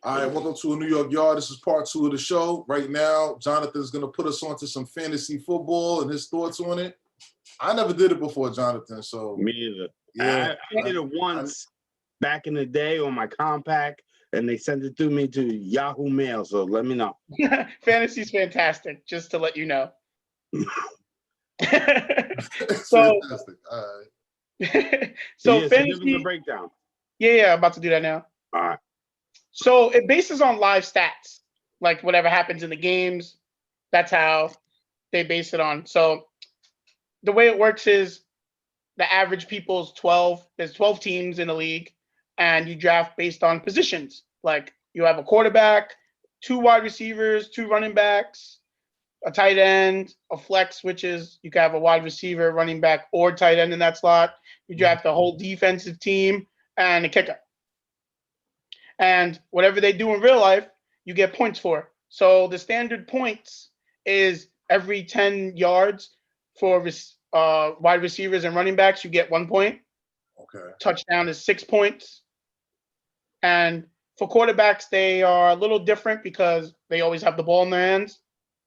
All right, welcome to a New York Yard. This is part 2 of the show. Right now, Jonathan's going to put us onto some fantasy football and his thoughts on it. I never did it before, Jonathan, so... Me either. Yeah. I did it once back in the day on my compact, and they sent it to me to Yahoo Mail, so let me know. Fantasy's fantastic, just to let you know. So, fantastic. All right. So fantasy... breakdown. Yeah, I'm about to do that now. All right. So it bases on live stats, like whatever happens in the games. That's how they base it on. So the way it works is the average people's 12. There's 12 teams in the league, and you draft based on positions. Like you have a quarterback, 2 wide receivers, 2 running backs, a tight end, a flex, which is you can have a wide receiver, running back, or tight end in that slot. You draft the whole defensive team and a kicker. And whatever they do in real life, you get points for. So the standard points is every 10 yards for wide receivers and running backs, you get 1 point. Okay. Touchdown is 6 points. And for quarterbacks, they are a little different because they always have the ball in their hands.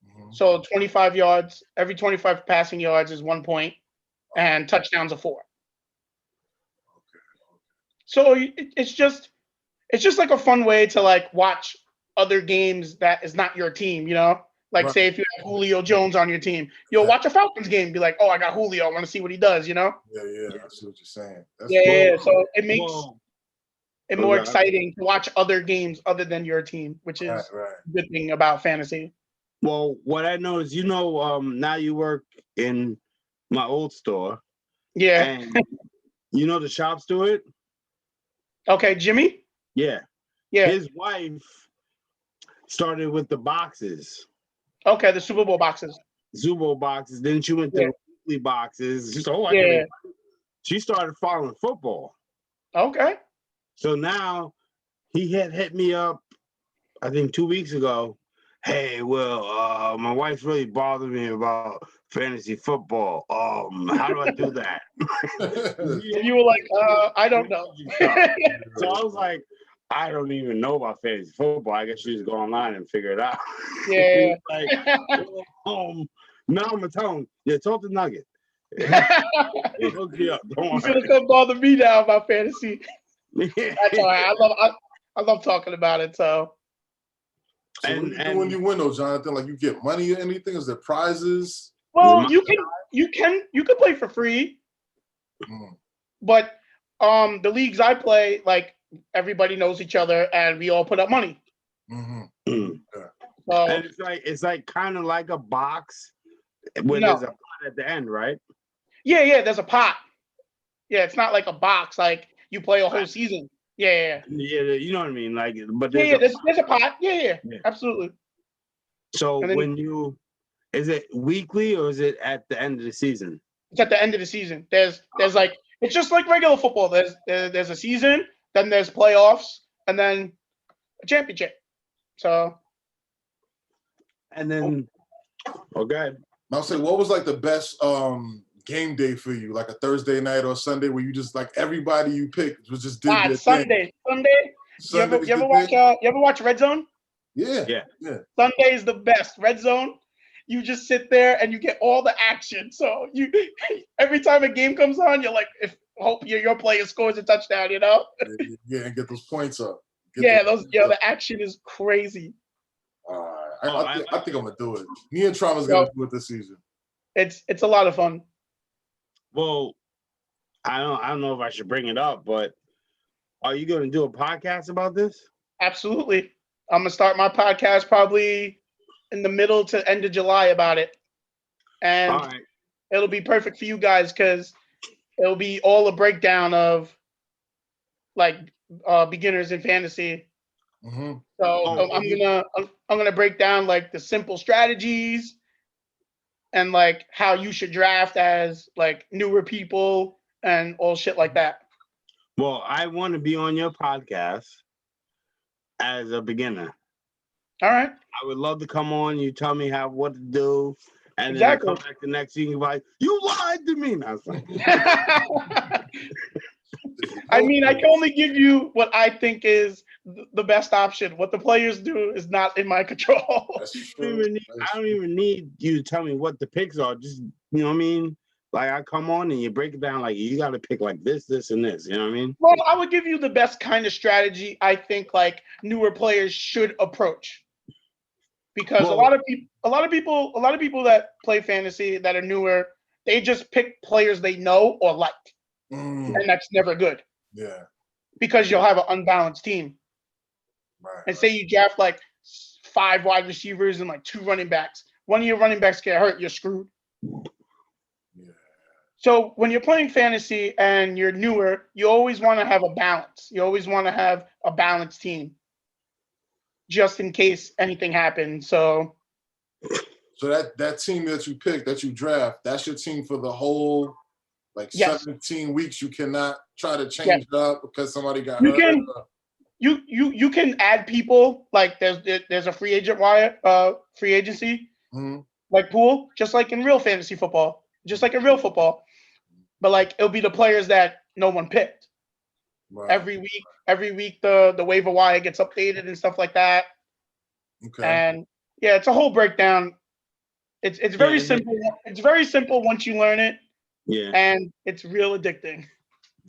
Mm-hmm. So 25 yards, every 25 passing yards is 1 point, and touchdowns are 4. Okay. So it's just like a fun way to like watch other games that is not your team, you know? Like say if you have Julio Jones on your team, you'll watch a Falcons game, be like, oh, I got Julio, I want to see what he does, you know? Yeah, I see what you're saying. That's cool. So it makes it more exciting to watch other games other than your team, which is the good thing about fantasy. Well, what I know is, now you work in my old store. Yeah. And you know the shop steward? Okay, Jimmy? Yeah. Yeah. His wife started with the boxes. Okay, the Super Bowl boxes. Super Bowl boxes. Then she went to weekly boxes. She started following football. Okay. So now he had hit me up, I think 2 weeks ago. Hey, well, my wife's really bothered me about fantasy football. How do I do that? And you were like, I don't know. So I was like, I don't even know about fantasy football. I guess you just go online and figure it out. Yeah. Like, now I'm gonna tell him, talk to Nugget. Hook you up. He's gonna come bother me now about fantasy. That's all right. I love talking about it. So what do you do when you win, though, Jonathan? Like you get money or anything? Is there prizes? Well, you can play for free, but the leagues I play, like everybody knows each other, and we all put up money. Mm-hmm. So and it's like kind of like a box where there's a pot at the end, right? Yeah. There's a pot. Yeah, it's not like a box. Like you play a whole season. Yeah, you know what I mean. Like, but there's a pot. Yeah, absolutely. So is it weekly or is it at the end of the season? It's at the end of the season. There's like it's just like regular football. There's a season, then there's playoffs, and then a championship. So. And then, okay. I'll say, what was like the best game day for you? Like a Thursday night or Sunday where you just like everybody you picked was just did their Sunday. thing. Sunday. You ever watch Red Zone? Yeah. Sunday is the best. Red Zone. You just sit there and you get all the action. So every time a game comes on, you're like, hope your player scores a touchdown. You know? Yeah, and get those points up. The action is crazy. I think I'm gonna do it. Me and Trauma's gonna do it this season. It's a lot of fun. Well, I don't know if I should bring it up, but are you gonna do a podcast about this? Absolutely. I'm gonna start my podcast probably in the middle to end of July about it, and it'll be perfect for you guys because it'll be all a breakdown of like beginners in fantasy. Mm-hmm. So I'm gonna break down like the simple strategies and like how you should draft as like newer people and all shit like that. Well, I want to be on your podcast as a beginner. All right. I would love to come on. You tell me what to do, and then I come back the next week and be like, "You lied to me." And I was like, I mean, I can only give you what I think is the best option. What the players do is not in my control. That's I true. That's don't true. even need you to tell me what the picks are. Just, you know what I mean? Like, I come on and you break it down like, you got to pick like this, this, and this. You know what I mean? Well, I would give you the best kind of strategy I think like newer players should approach. Because Well, a lot of people that play fantasy that are newer, they just pick players they know or like. Mm, And that's never good yeah, because you'll have an unbalanced team. right. And say you draft like 5 wide receivers and like 2 running backs. One of your running backs get hurt, you're screwed. Yeah. So when you're playing fantasy and you're newer, you always want to have a balance. You always want to have a balanced team just in case anything happens. So that team that you pick, that you draft, that's your team for the whole like yes, 17 weeks. You cannot try to yes. change it up because somebody got You hurt. can you can add people like there's a free agency Mhm. like pool, just like in real fantasy football, just like in real football. But like it'll be the players that no one picked. Right. Every week the waiver wire gets updated and stuff like that. Okay. And yeah, it's a whole breakdown. It's very simple. It's very simple once you learn it, yeah. and it's real addicting.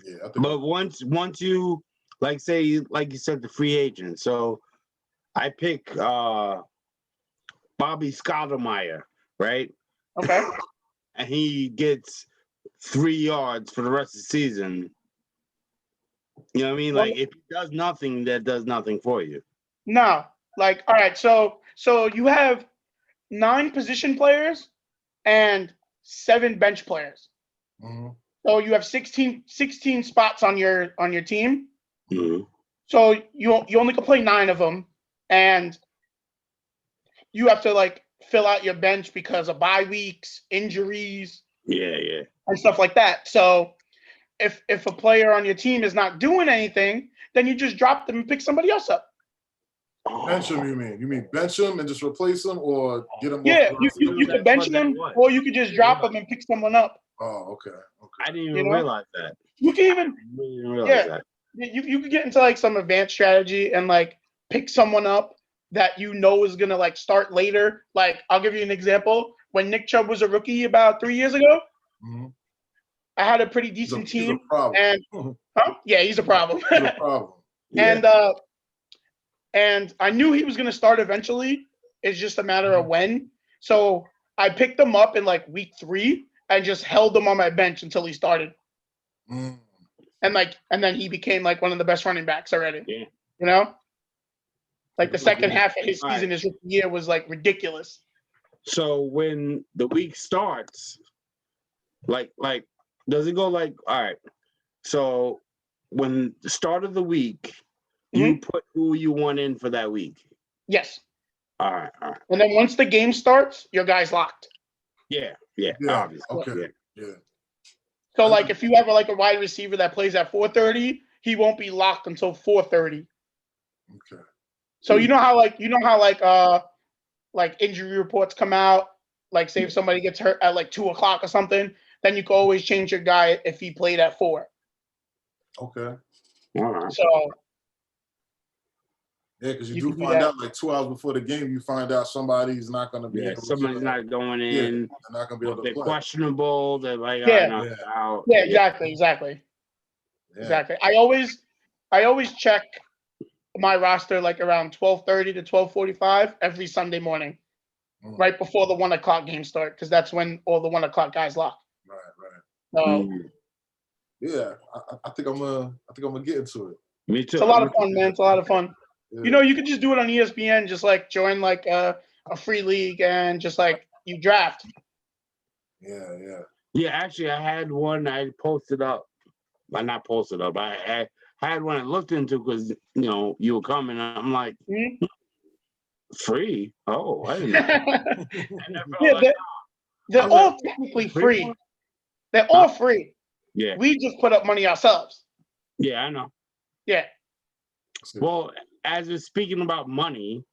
Yeah. I think But once you, like, say, like you said, the free agent. So I pick Bobby Scottermeyer, right? Okay. And he gets 3 yards for the rest of the season. You know what I mean? Well, Like, if he does nothing, that does nothing for you. no, like all right. So you have 9 position players and 7 bench players. Mhm. So you have 16 spots on your team. Mm-hmm. So you only can play 9 of them, and you have to like fill out your bench because of bye weeks, injuries, Yeah. and stuff like that. So if a player on your team is not doing anything, then you just drop them and pick somebody else up. Bench him, you mean? You mean bench him and just replace him, or get him Yeah, off? you can bench them, or you could just drop them and pick someone up. Oh, okay. I didn't even realize that. You can even I really didn't realize that. you could get into like some advanced strategy and like pick someone up that you know is gonna like start later. Like I'll give you an example. When Nick Chubb was a rookie about 3 years ago, Mhm. I had a pretty decent He's a team. problem. And yeah, he's a problem. He's a problem. Yeah. And I knew he was gonna start eventually. It's just a matter of when. So I picked him up in like week 3 and just held him on my bench until he started. Mm. And then he became like one of the best running backs already. Yeah. You know? Like the second Yeah. half of his season, his rookie year was like ridiculous. So when the week starts, like does it go like, all right, so when the start of the week, you put who you want in for that week? Yes. All right. And then once the game starts, your guy's locked. Yeah. Obviously. Okay. Yeah. So like if you have like a wide receiver that plays at 4:30, he won't be locked until 4:30. Okay. So you know how like injury reports come out, like say if somebody gets hurt at like 2:00 or something, then you can always change your guy if he played at 4. Okay. All right. So yeah, because you you do can do find that. out like 2 hours before the game, you find out somebody's not going to be able somebody's to. not going Yeah, in. they're not going to be able to They're play. questionable. They're like, out. Yeah, exactly. Yeah. Exactly. I always check my roster like around 12:30 to 12:45 every Sunday morning, right before the 1:00 game start, because that's when all the 1:00 guys lock. Right. So yeah, I think I'm gonna get into it. Me too. It's a lot of fun, man. It's a lot of fun. Yeah. You know, you could just do it on ESPN, just like join like a free league and just like you draft. Yeah. Yeah, actually, I had one I posted up. Well, not posted up. I had one I looked into because you were coming. I'm like, free? Oh, I didn't know. They're all technically free. They're all free. Yeah. We just put up money ourselves. Yeah, I know. Yeah. Well, as we're speaking about money,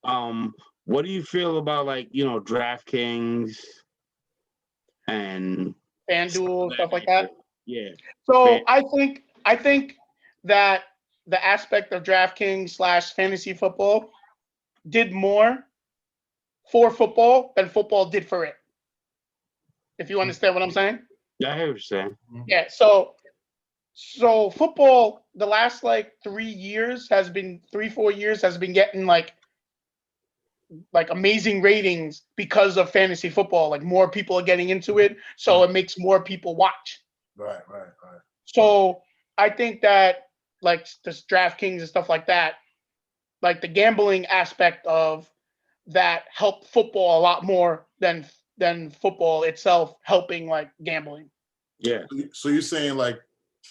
what do you feel about like DraftKings and FanDuel, stuff like that? Yeah. So I think that the aspect of DraftKings / fantasy football did more for football than football did for it. If you understand what I'm saying? Yeah, I hear what you're saying. Yeah. So football, the last like 3 years has been 3-4 years has been getting like amazing ratings because of fantasy football. Like more people are getting into it, so it makes more people watch. Right. So I think that like this DraftKings and stuff like that, like the gambling aspect of that helped football a lot more than football itself helping like gambling. Yeah. So you're saying like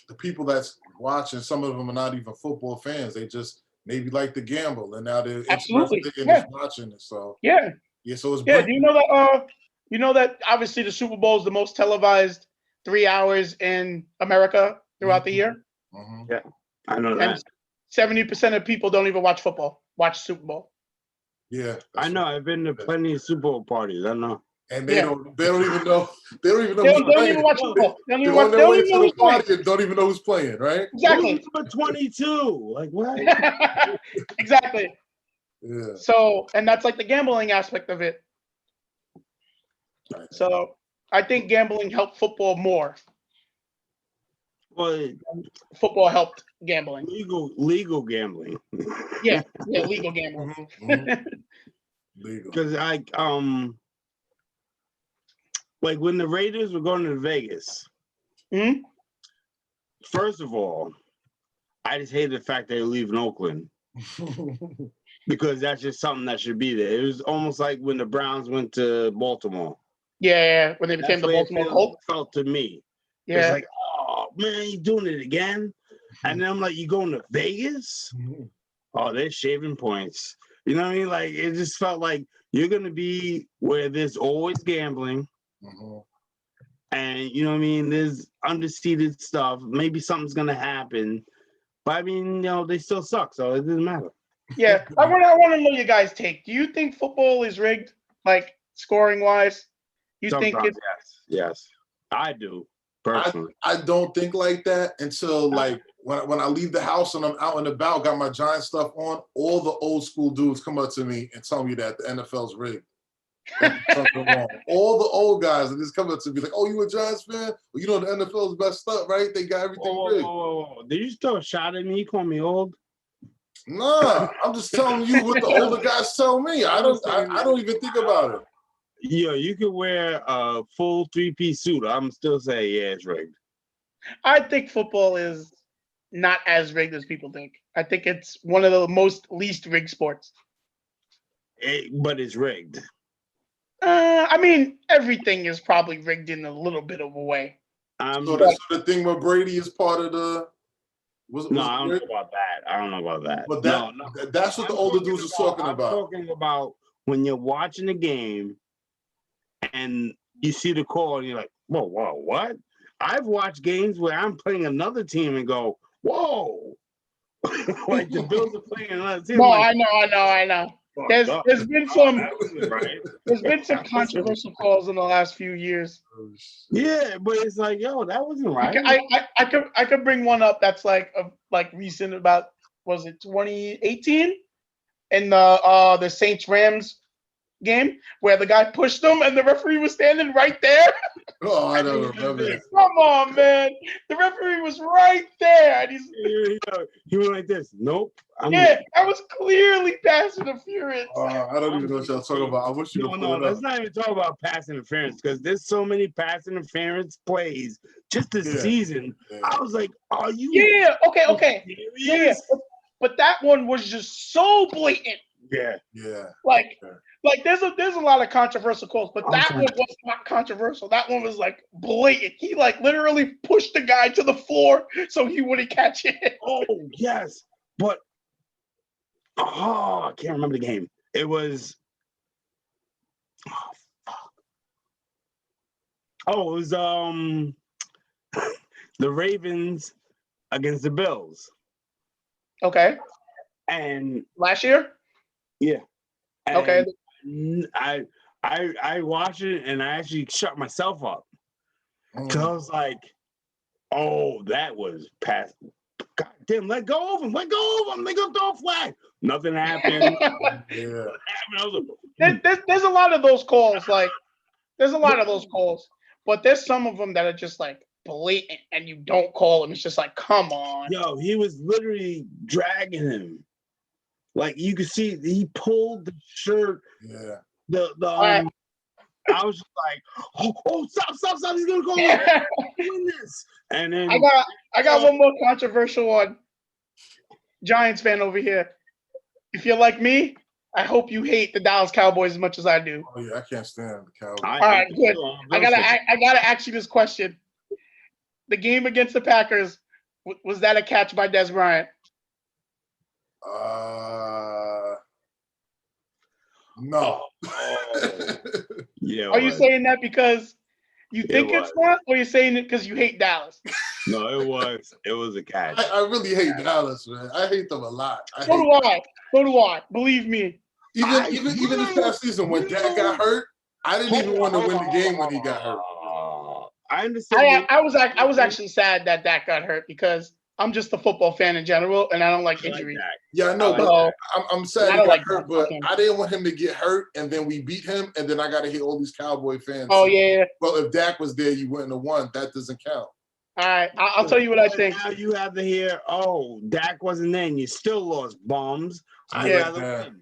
the people that's watching, some of them are not even football fans. They just maybe like to gamble, and now they're Absolutely. interested in Yeah. just watching it. So Yeah. so it's Yeah. Do you know that? You know that obviously the Super Bowl is the most televised 3 hours in America throughout the year. Mhm. Yeah, I know And that. 70% of people don't even watch football. Watch Super Bowl. Yeah, I know. I've been to plenty of Super Bowl parties. I know. and they Yeah. don't even know They who's don't playing. even watch football. They don't even They're on watch. They their don't way even know to who's the playing. party and don't even know who's playing, right? Exactly. Number 22. Like what? Exactly. Yeah. So, and that's like the gambling aspect of it. So, I think gambling helped football more. Well, Football helped gambling. legal gambling. Yeah, legal gambling. Legal. Because like when the Raiders were going to Vegas. Mhm. First of all, I just hated the fact they were leaving Oakland because that's just something that should be there. It was almost like when the Browns went to Baltimore. Yeah, when they became That's the the way Baltimore Colts. felt to me. Yeah. It's like, oh man, you doing it again? And then I'm like, you going to Vegas? Oh, they're shaving points. You know what I mean? Like it just felt like you're gonna be where there's always gambling. And you know what I mean? There's underseated stuff. Maybe something's gonna happen. But I mean, they still suck, so it doesn't matter. Yeah. I want to know your guys' take. Do you think football is rigged, like scoring wise? You think Sometimes, it's yes. I do, personally. I don't think like that until like when I leave the house and I'm out and about, got my Giant stuff on, all the old school dudes come up to me and tell me that the NFL's rigged. Something wrong. All the old guys that just come up to me like, "Oh, you a Giants fan? Well, you know the NFL's best up, right? They got everything rigged." Whoa. Did you throw a shot at me? You call me old? Nah, I'm just telling you what the older guys tell me. I don't even think about it. Yo, you could wear a full 3-piece suit. I'm still saying, yeah, it's rigged. I think football is not as rigged as people think. I think it's one of the most least rigged sports. But it's rigged. I mean, everything is probably rigged in a little bit of a way. So the thing where Brady is part of the I don't know about that. I don't know about that. But No. that's what the older dudes are talking about. I'm talking about when you're watching the game and you see the call and you're like, whoa, what? I've watched games where I'm playing another team and go, whoa. Like the Bills are playing another team. No, like, I know. There's been some controversial calls in the last few years. Yeah, but it's like, yo, that wasn't right. I could bring one up that's like recent, about, was it 2018 in the Saints Rams game where the guy pushed him and the referee was standing right there. Oh, I don't remember. Come on, man. The referee was right there. And he went like this. Nope. I was clearly pass interference. I don't even know what y'all talking about. I wish you could pull it up. Let's not even talk about pass interference because there's so many pass interference plays just this season. Yeah. I was like, are you? Yeah. Okay. Yeah. But that one was just so blatant. Yeah. Like there's a lot of controversial calls, but that one was not controversial. That one was like blatant. He like literally pushed the guy to the floor so he wouldn't catch it. Oh yes, but I can't remember the game. It was it was the Ravens against the Bills. Okay. And last year? Yeah. And okay. I watched it and I actually shut myself up. Cause I was like, oh, that was pass. God damn, let go of him. Let go of him. They gonna throw a flag. Nothing happened. Yeah. I was like, There's a lot of those calls. Like, there's a lot of those calls, but there's some of them that are just like blatant, and you don't call them. It's just like, come on. yo, he was literally dragging him. Like you could see, he pulled the shirt. Yeah. I was just like, oh, stop! He's gonna go win this. And then I got one more controversial one. Giants fan over here. If you're like me, I hope you hate the Dallas Cowboys as much as I do. Oh yeah, I can't stand the Cowboys. All right, good. I gotta ask you this question. The game against the Packers, was that a catch by Des Bryant? No. Yeah. Are you saying that because you think it's not, or you're saying it because you hate Dallas? No, it was a catch. I really hate Dallas, man. I hate them a lot. So do I. Believe me. Even this past season when Dak got hurt, I didn't even want to win the game when he got hurt. I understand. I was actually sad that Dak got hurt because I'm just a football fan in general, and I don't like injuries. Yeah, I know, but I'm sad he got hurt, but I didn't want him to get hurt, and then we beat him, and then I got to hit all these Cowboy fans. Oh, yeah. Well, if Dak was there, you wouldn't have won. That doesn't count. All right, I'll tell you what I think. Now you have to hear, oh, Dak wasn't there, and you still lost bombs. All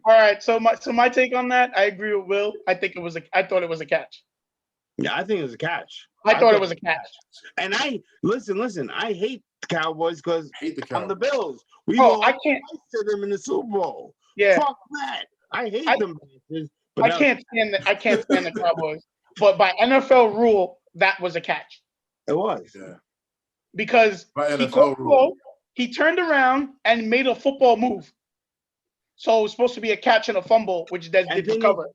right, so my take on that, I agree with Will. I thought it was a catch. Yeah, I think it was a catch. I thought it was a catch. And listen, I hate the Cowboys because I'm the Bills. I can't to them in the Super Bowl. Yeah. Fuck that. I hate them. I can't stand the Cowboys. But by NFL rule, that was a catch. It was. Yeah. Because he turned around and made a football move. So it was supposed to be a catch and a fumble, which Des did recover.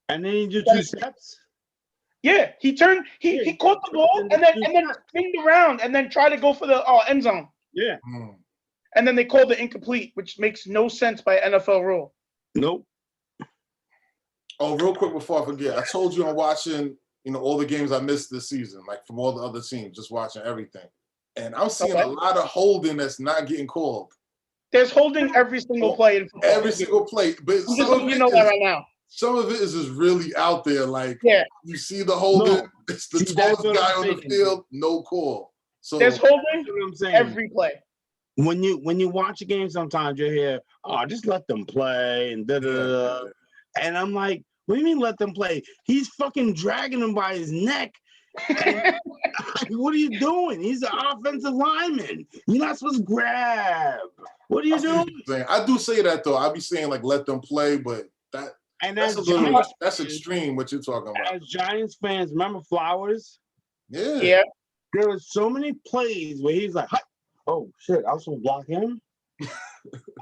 And then he did 2 steps? Yeah, he caught the ball and then spined around and then tried to go for the end zone. Yeah. And then they called it incomplete, which makes no sense by NFL rule. Nope. Oh, real quick before I forget, I told you I'm watching, all the games I missed this season, like from all the other teams, just watching everything. And I'm seeing a lot of holding that's not getting called. There's holding every single play in football. Every single play. But that right now. Some of it is just really out there. Like, you see the holding, it's the tallest guy on the field, no call. So there's holding every play. When you watch a game, sometimes you hear, "Oh, just let them play," and da-da-da. And I'm like, "What do you mean let them play? He's fucking dragging him by his neck." What are you doing? He's an offensive lineman. You're not supposed to grab. What are you doing? I do say that though. I be saying like let them play, but that's extreme what you're talking about. As Giants fans, remember Flowers? Yeah. There were so many plays where he's like, "Oh shit, I was supposed to block him."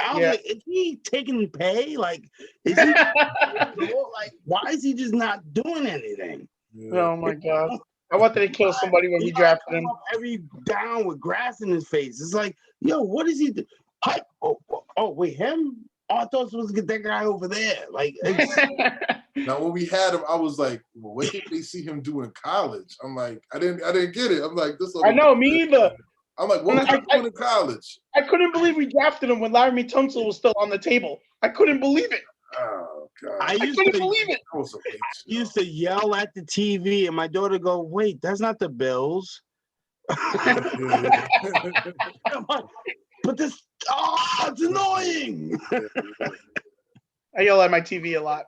I was like, is he taking pay? Like, is he like, why is he just not doing anything? Yeah. Oh my god. I wanted to kill somebody when we drafted him. Every down with grass in his face. It's like, yo, what is he do? Oh, wait, him? Oh, I thought I was supposed to get that guy over there. Like, now when we had him, I was like, well, what did they see him do in college? I'm like, I didn't get it. I'm like, this. I know, me either. I'm like, what was he doing in college? I couldn't believe we drafted him when Larry Tunsil was still on the table. I couldn't believe it. Oh God! I couldn't believe it. I used to yell at the TV, and my daughter go, "Wait, that's not the Bills." But this, it's annoying. I yell at my TV a lot.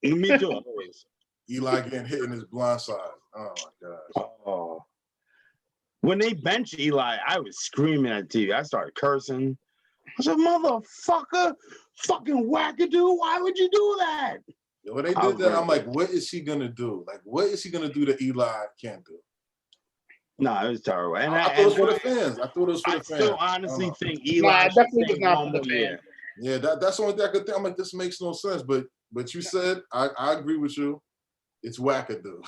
Me too. Always. Eli getting hit in his blind side. Oh my gosh. Oh. When they bench Eli, I was screaming at TV. I started cursing. I said, "Motherfucker, fucking wackadoo! Why would you do that?" When they did that, I'm like, "What is he gonna do? Like, what is he gonna do that Eli can't do?" No, it was terrible. And I thought it was for the fans. I still honestly think Eli. I definitely was not for the fans. Yeah, that's the only thing I could think. I'm like, this makes no sense. But you said I agree with you. It's wackadoo.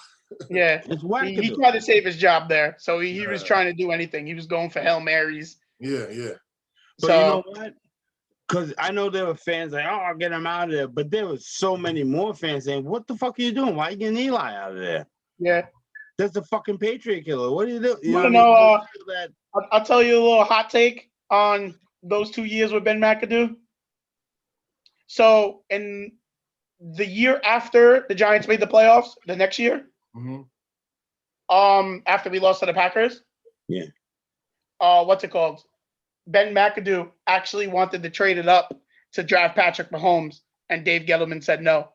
Yeah, it's wackadoo. He tried to save his job there, so he was trying to do anything. He was going for Hail Marys. Yeah. But you know what? Because I know there were fans like, "Oh, I'll get him out of there," but there was so many more fans saying, "What the fuck are you doing? Why are you getting Eli out of there?" Yeah. That's the fucking Patriot killer. What do you do? I'll tell you a little hot take. on those 2 years with Ben McAdoo. So in the year after the Giants made the playoffs, the next year, after we lost to the Packers, what's it called? Ben McAdoo actually wanted to trade it up to draft Patrick Mahomes, and Dave Gettleman said no.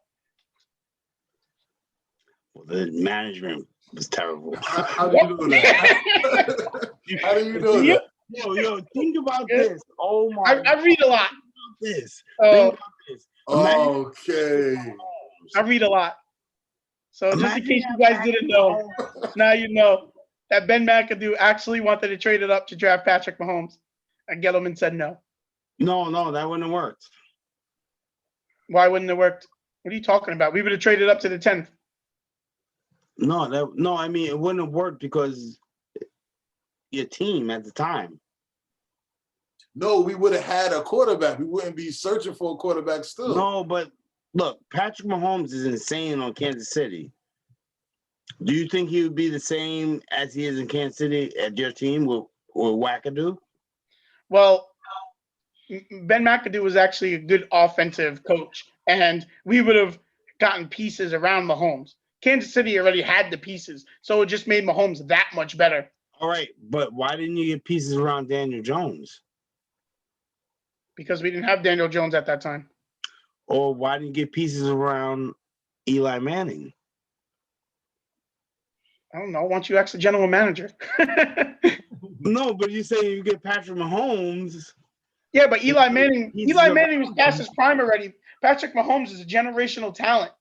Well, the management was terrible. How do you know that? How do you know that? Yo, think about this. Oh my! I read a lot. This. Think about this. Okay. I read a lot. So just in case you guys didn't know, now you know that Ben McAdoo actually wanted to trade it up to draft Patrick Mahomes, and Gettleman said no. No, that wouldn't have worked. Why wouldn't it work? What are you talking about? We would have traded up to the 10th. No, I mean it wouldn't have worked because your team at the time. No, we would have had a quarterback. We wouldn't be searching for a quarterback still. No, but look, Patrick Mahomes is insane on Kansas City. Do you think he would be the same as he is in Kansas City at your team with McAdoo? Well, Ben McAdoo was actually a good offensive coach, and we would have gotten pieces around Mahomes. Kansas City already had the pieces, so it just made Mahomes that much better. All right, but why didn't you get pieces around Daniel Jones? Because we didn't have Daniel Jones at that time. Or why didn't you get pieces around Eli Manning? I don't know. Why don't you ask the general manager? No, but you say you get Patrick Mahomes. Yeah, but Eli Manning was past his prime already. Patrick Mahomes is a generational talent.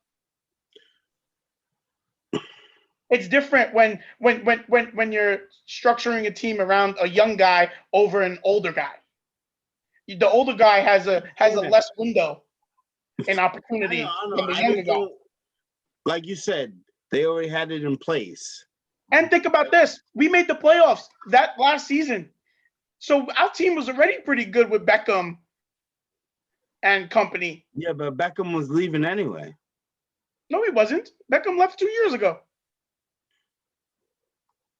It's different when you're structuring a team around a young guy over an older guy. The older guy has a less window and opportunity than the younger guy. Like you said, they already had it in place. And think about this: we made the playoffs that last season, so our team was already pretty good with Beckham and company. Yeah, but Beckham was leaving anyway. No, he wasn't. Beckham left 2 years ago.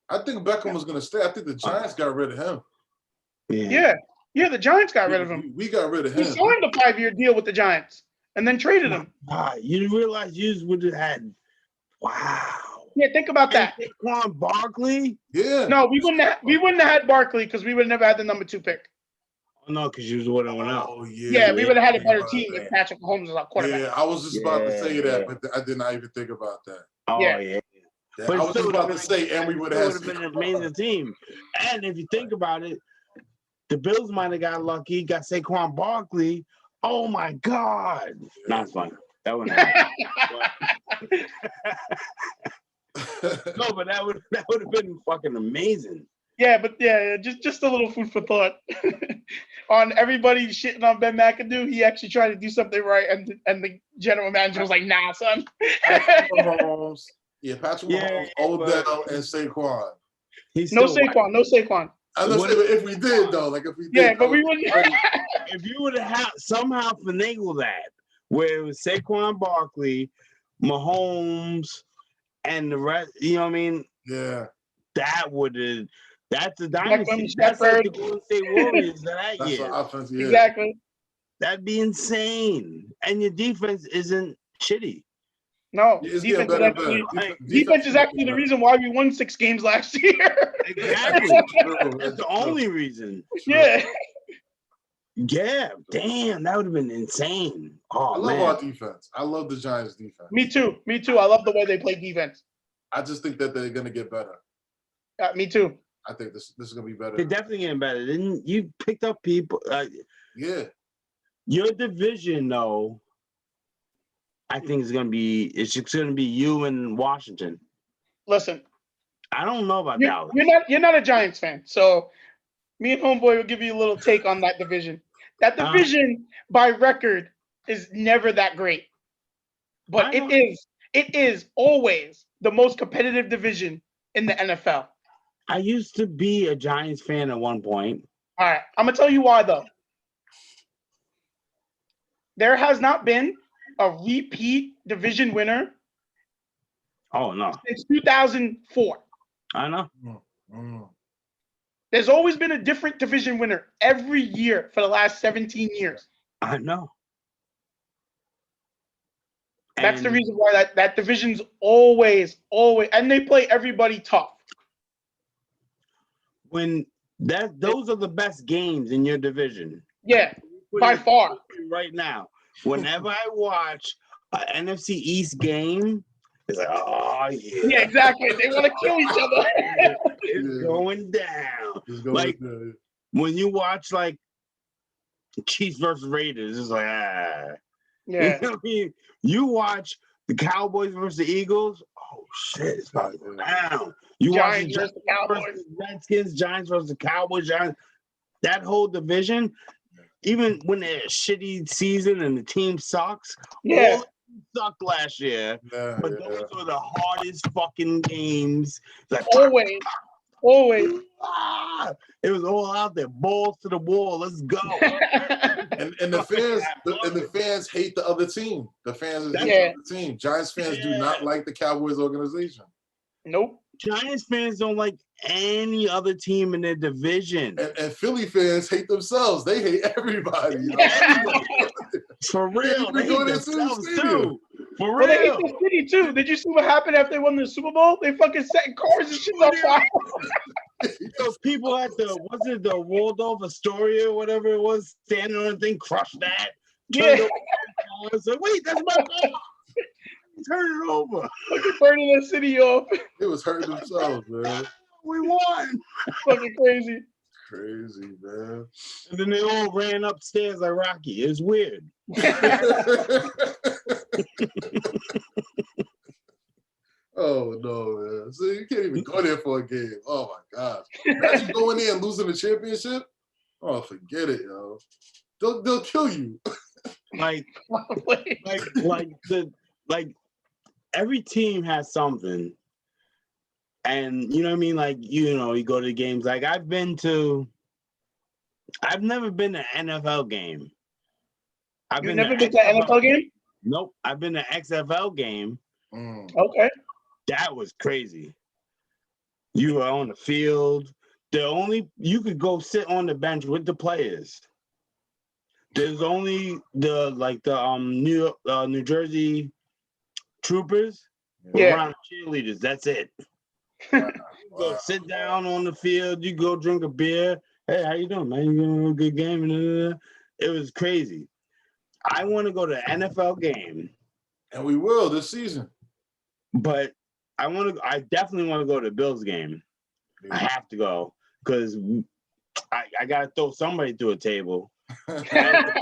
I think Beckham was going to stay. I think the Giants got rid of him. Yeah, the Giants got rid of him. We got rid of him. We signed a 5-year deal with the Giants and then traded him. You didn't realize you would have had. Wow. Yeah, think about that. Saquon Barkley? Yeah. No, we wouldn't have had Barkley because we would have never had the number 2 pick. Oh, no, because you would have went out. Oh, Yeah, we would have had a better team if Patrick Mahomes was our quarterback. Yeah, I was just about to say that, but I did not even think about that. Oh, yeah. But I was just about to say, and we would have been an amazing team. And if you think about it, the Bills might have got lucky, got Saquon Barkley. Oh my God. Not fun. That wouldn't happen. No, but that would have been fucking amazing. Yeah, but just a little food for thought. On everybody shitting on Ben McAdoo, he actually tried to do something right, and the general manager was like, "Nah, son." Patrick Mahomes, Odell, and Saquon. No Saquon. I know if we did though, like if we did. Yeah, but we wouldn't. If you would have somehow finagled that, where it was Saquon Barkley, Mahomes, and the rest, you know what I mean? Yeah. That's a dynasty. That's like the Golden State Warriors that That's year. Offense, yeah. Exactly. That'd be insane. And your defense isn't shitty. No, It's defense defense is actually the reason why we won 6 games last year. Exactly. That's the only reason. Yeah. Yeah, damn, that would have been insane. Oh, I love our defense. I love the Giants' defense. Me too. I love the way they play defense. I just think that they're going to get better. Me too. I think this is going to be better. They're definitely getting better. Then you picked up people. Yeah. Your division, though, I think it's just going to be you and Washington. Listen, I don't know about Dallas. You're not a Giants fan, so me and Homeboy will give you a little take on that division. That division, by record, is never that great, but it is always the most competitive division in the NFL. I used to be a Giants fan at one point. All right, I'm gonna tell you why though. There has not been a repeat division winner. Oh no! Since 2004. I know. There's always been a different division winner every year for the last 17 years. I know. That's the And reason why that division's always, and they play everybody tough. when those are the best games in your division. Yeah, by far. Right now, whenever I watch an NFC East game, it's like, oh yeah. Yeah, exactly. They want to kill each other. It's going down. It's going Like down. when you watch like Chiefs versus Raiders, it's like Yeah. You know what I mean? You watch the Cowboys versus the Eagles. Oh shit, it's about to go down. You Giants watch versus the Cowboys. versus Redskins, Giants versus the Cowboys, Giants. That whole division, even when they're a shitty season and the team sucks, Yeah. all the teams sucked last year. Yeah, But those were the hardest fucking games. Like Always. it was all out there, balls to the wall. Let's go. And the fans hate the other team. The fans hate Yeah. the other team. Giants fans do not like the Cowboys organization. Nope. Giants fans don't like any other team in their division. And Philly fans hate themselves. They hate everybody. You know? For real, they hate themselves too. For Well, they hate real. the city too. Did you see what happened after they won the Super Bowl? They fucking setting cars and shit on fire. Those people at the Waldorf Astoria or whatever it was, standing on the thing, crush that. Yeah. It's like, wait, that's my car. Turn it over. Fucking burning the city off. It was hurting themselves, man. We won. Fucking crazy. Crazy, man. And then they all ran upstairs like Rocky. It was weird. Oh no, man. So you can't even go there for a game. Oh my gosh. Imagine going there and losing the championship. Oh, forget it, yo. They'll kill you. Like every team has something. And you know what I mean? Like, you go to the games. Like I've never been to an NFL game. You've never been to an NFL game? Nope. I've been to XFL game. Okay. That was crazy. You were on the field. You could go sit on the bench with the players. There's only New Jersey Troopers around cheerleaders. That's it. Go sit down on the field. You go drink a beer. Hey, how you doing, man? You doing a good game? It was crazy. I want to go to an NFL game, and we will this season. But I definitely want to go to a Bills game. Yeah. I have to go because I got to throw somebody through a table. I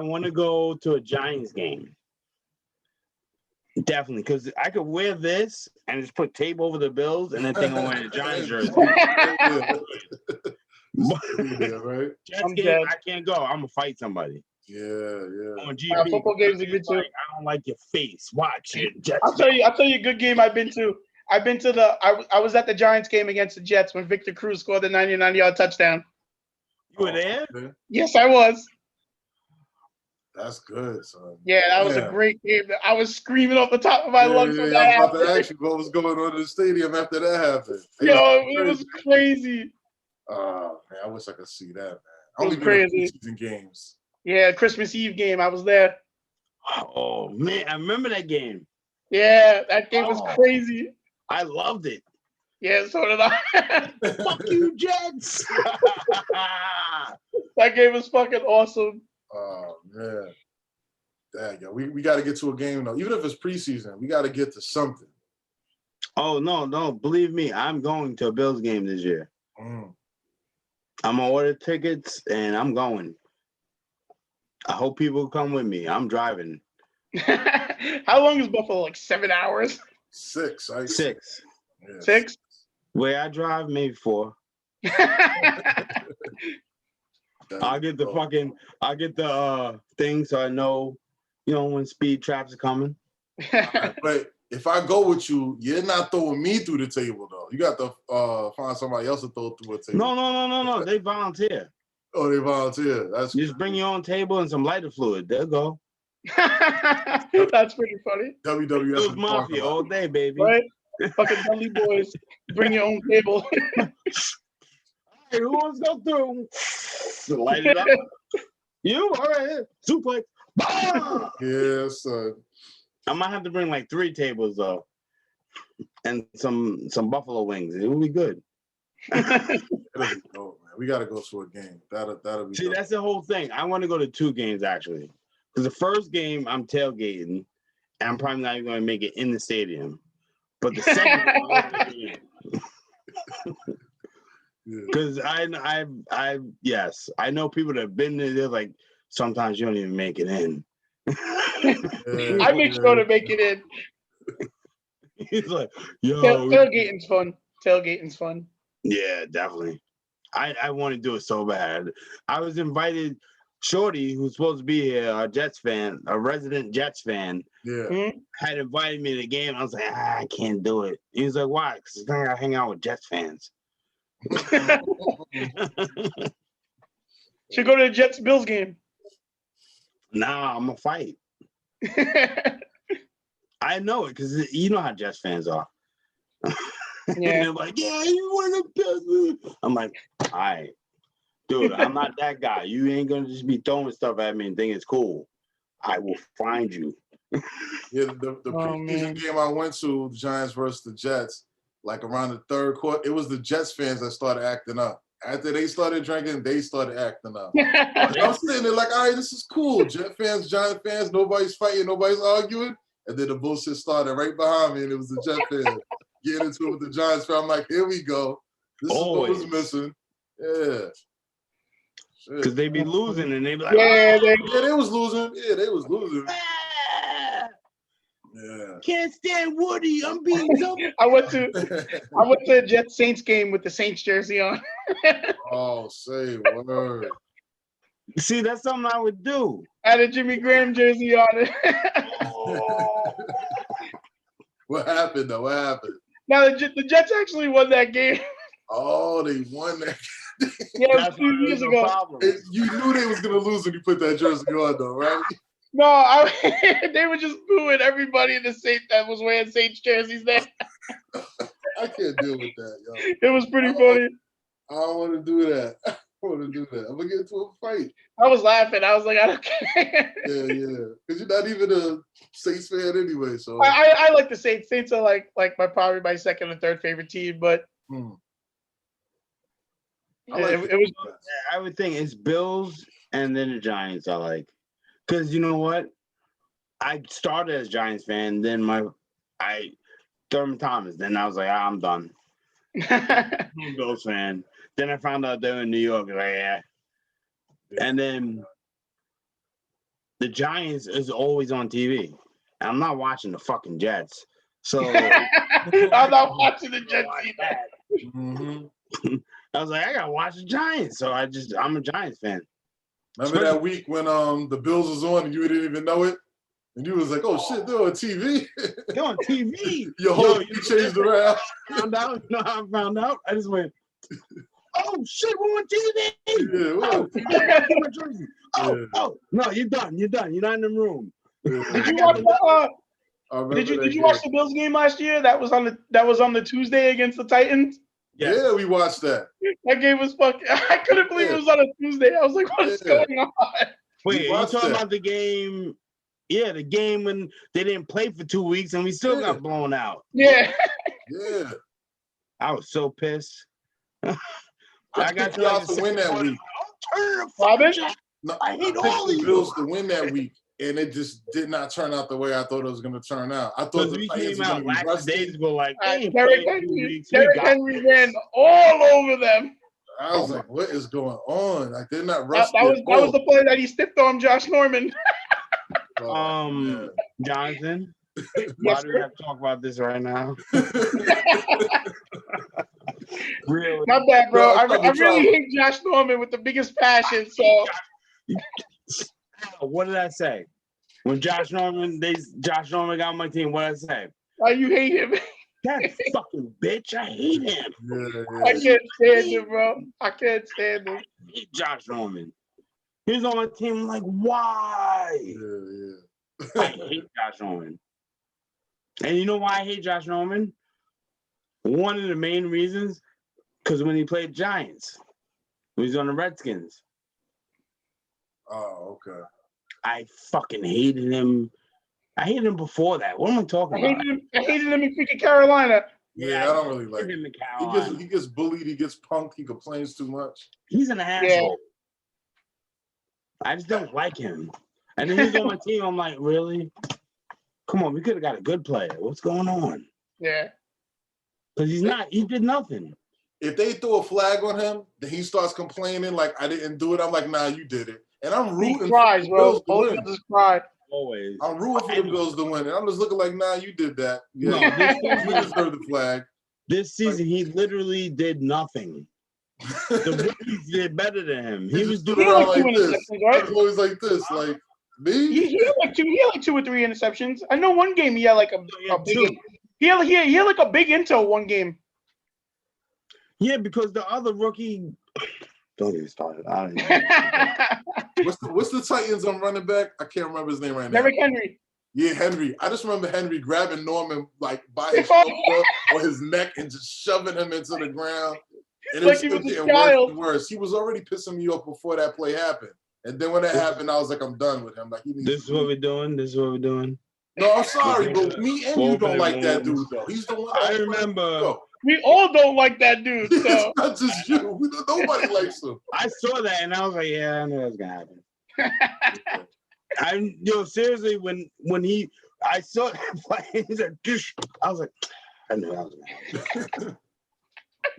want to go to a Giants game. Definitely, because I could wear this and just put tape over the Bills and then think I'm wearing a Giants jersey. Right? Jets game, I can't go. I'm gonna fight somebody. Yeah. On GB, football games are good too. I don't like your face. Watch it. Jets I'll tell you a good game I've been to. I was at the Giants game against the Jets when Victor Cruz scored the 99-yard touchdown. You were there? Yes, I was. That's good, son. Yeah, that was a great game. I was screaming off the top of my lungs when that happened. I was happened. about to ask you what was going on in the stadium after that happened. It was crazy. Oh, man, I wish I could see that, man. It was crazy. Preseason games. Yeah, Christmas Eve game. I was there. Oh, man. I remember that game. Yeah, that game was crazy. I loved it. Yeah, so did I. Fuck you, Jets. That game was fucking awesome. Oh, man. Dang, yo, we got to get to a game, though. Even if it's preseason, we got to get to something. Oh, no. Believe me, I'm going to a Bills game this year. I'm going to order tickets, and I'm going. I hope people come with me. I'm driving. How long is Buffalo? Like 7 hours? 6. 6. Yeah, 6? Where I drive, maybe 4. I'll get the thing so I know, when speed traps are coming. But if I go with you, you're not throwing me through the table, though. You got to find somebody else to throw through a table. No. They volunteer. Oh, they volunteer. That's just bring your own table and some lighter fluid. They'll go. That's pretty funny. WWF Bills Mafia all day, baby. Right? Fucking Dudley Boys. Bring your own table. Hey, who wants to go through? Light it up. You? All right. Suplex. Bah! Yeah, son. I might have to bring like 3 tables though, and some buffalo wings. It will be good. It'll be dope, man. We gotta go to a game. That'll be See, dope. that's the whole thing. I want to go to 2 games actually, because the first game I'm tailgating, and I'm probably not even going to make it in the stadium. But the second game, because yes, I know people that have been there. They're like, sometimes you don't even make it in. I make sure to make it in. He's like, yo, tailgating's fun. Tailgating's fun. Yeah, definitely. I want to do it so bad. I was invited. Shorty, who's supposed to be here, a Jets fan, a resident Jets fan, had invited me to the game. I was like, I can't do it. He was like, why? Because I gotta hang out with Jets fans. Should go to the Jets Bills game. Nah, I'm gonna fight. I know it because you know how Jets fans are. Yeah. They're like, yeah, you want to piss. I'm like, all right, dude, I'm not that guy. You ain't gonna just be throwing stuff at me and think it's cool. I will find you. Yeah, the preseason game I went to, the Giants versus the Jets, like around the 3rd quarter, it was the Jets fans that started acting up. After they started drinking, they started acting up. I was sitting there like, all right, this is cool. Jet fans, Giant fans, nobody's fighting, nobody's arguing. And then the bullshit started right behind me, and it was the Jet fans getting into it with the Giants fan. I'm like, here we go. This is what was missing. Yeah. Because they be losing, and they be like, yeah, they was losing. Yeah, they was losing. Yeah. Can't stand Woody. I'm being so. I went to a Jets Saints game with the Saints jersey on. Oh, say word. See, that's something I would do. I had a Jimmy Graham jersey on it. What happened though? What happened? Now the Jets actually won that game. Oh, they won that. Yeah, it was 2 years ago. You knew they was gonna lose when you put that jersey on, though, right? No, they were just booing everybody in the Saints that was wearing Saints jerseys there. I can't deal with that, yo. It was pretty funny. I don't want to do that. I want to do that. I'm gonna get into a fight. I was laughing. I was like, I don't care. Yeah. Because you're not even a Saints fan anyway, so. I like the Saints. Saints are like probably my 2nd or 3rd favorite team, but it was. I would think it's Bills and then the Giants. I like, because you know what? I started as Giants fan, then Thurman Thomas. Then I was like, I'm done. I'm a Bills fan. Then I found out they were in New York. Like, yeah. And then the Giants is always on TV. And I'm not watching the fucking Jets. So I'm not watching the Jets either. I was like, I gotta watch the Giants. So I'm a Giants fan. Remember that week when the Bills was on and you didn't even know it? And you was like, oh shit, they're on TV. They're on TV. Your whole you changed around. I found out. I just went, oh shit, we're on TV. Yeah, oh, no, you're done. You're not in the room. Did you watch the Bills game last year? That was on the Tuesday against the Titans. Yes. Yeah, we watched that. That game was fucking. I couldn't believe it was on a Tuesday. I was like, what is going on? Wait, are you talking about the game? Yeah, the game when they didn't play for 2 weeks and we still got blown out. Yeah. Yeah. I was so pissed. I got y'all to win that week. I hate all the Bills to win that week, and it just did not turn out the way I thought it was going to turn out. I thought the Titans were going to be rusty. Days ago, like Derrick Henry ran all over them. I was like, what is going on? Like, they're not rusty. That was the play that he stiffed on Josh Norman. Jonathan, why do we have to talk about this right now? Really? My bad, bro. I really hate Josh Norman with the biggest passion. So, what did I say? When Josh Norman got on my team, what did I say? Oh, you hate him. That fucking bitch. I hate him. Yeah. I can't stand him, bro. I can't stand him. I hate Josh Norman. He was on my team. I'm like, why? Yeah. I hate Josh Norman. And you know why I hate Josh Norman? One of the main reasons, because when he played Giants, when he was on the Redskins, Oh, okay. I fucking hated him. I hated him before that. What am I talking about? I hated him in freaking Carolina. Yeah, I don't really like him him. in Carolina. He gets bullied. He gets punked. He complains too much. He's an asshole. I just don't like him. And then he's on my team. I'm like, really? Come on, we could have got a good player. What's going on? Yeah. Because he's not. He did nothing. If they throw a flag on him, then he starts complaining like I didn't do it. I'm like, nah, you did it. And I'm rooting He cries, for the bro. Bills to Both win. of us cry. Always. I'm rooting for the Bills to win. And I'm just looking like, nah, you did that. Yeah, No, you deserve the flag. This season, he literally did nothing. The rookies did better than him. He was stood doing around like two like this. interceptions, right? I was always like this, like me. He had like 2 or 3 interceptions. I know one game he had like a big. two. He had like a big intel one game. Yeah, because the other rookie. Don't get started. I don't even. What's the Titans on running back? I can't remember his name right now. Derrick Henry. Yeah, Henry. I just remember Henry grabbing Norman like by his shoulder or his neck and just shoving him into the ground. And it Like was he still was a getting worse child. and worse. He was already pissing me off before that play happened. And then when that happened, I was like, I'm done with him. Like, This is what we're doing. This is what we're doing. No, I'm sorry, but me and you don't like that dude, though. He's the one. I remember. We all don't like that dude. So. It's not just you. Nobody likes him. I saw that and I was like, yeah, I knew that was gonna happen. Seriously, when I saw that play, he's like, I was like, I knew that was gonna happen.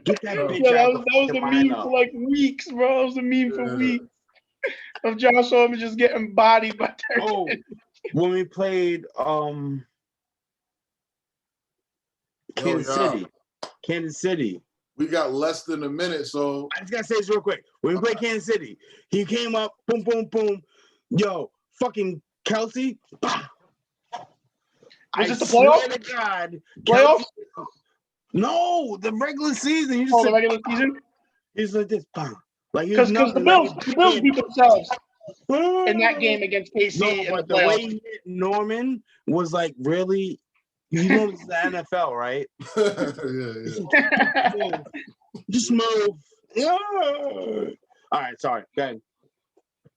Get that bitch Yeah, out. that was a meme for like weeks, bro. That was a meme for weeks of Josh Norman just getting bodied by Derrick Henry. When we played Kansas City. We got less than a minute, so I just gotta say this real quick. When we played Kansas City, he came up, boom, boom, boom. Yo, fucking Kelsey. Was it the playoffs? Swear to God, Playoffs? No, the regular season. You just the regular season? He's like this, like because the Bills beat themselves in that game against KC. No, but the way he hit Norman was like really. You know it's the NFL, right? yeah. Just move. Yeah. All right, sorry. Go ahead.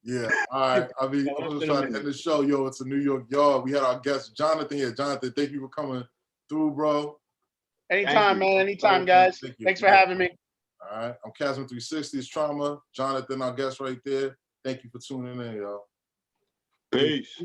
Yeah. All right. I'm gonna try to end the show. Yo, it's a New York Yard. We had our guest Jonathan here. Jonathan, thank you for coming through, bro. Anytime, man. Anytime, guys. Thanks for having me. All right. I'm Casman 360's Trauma. Jonathan, our guest right there. Thank you for tuning in, yo. Peace.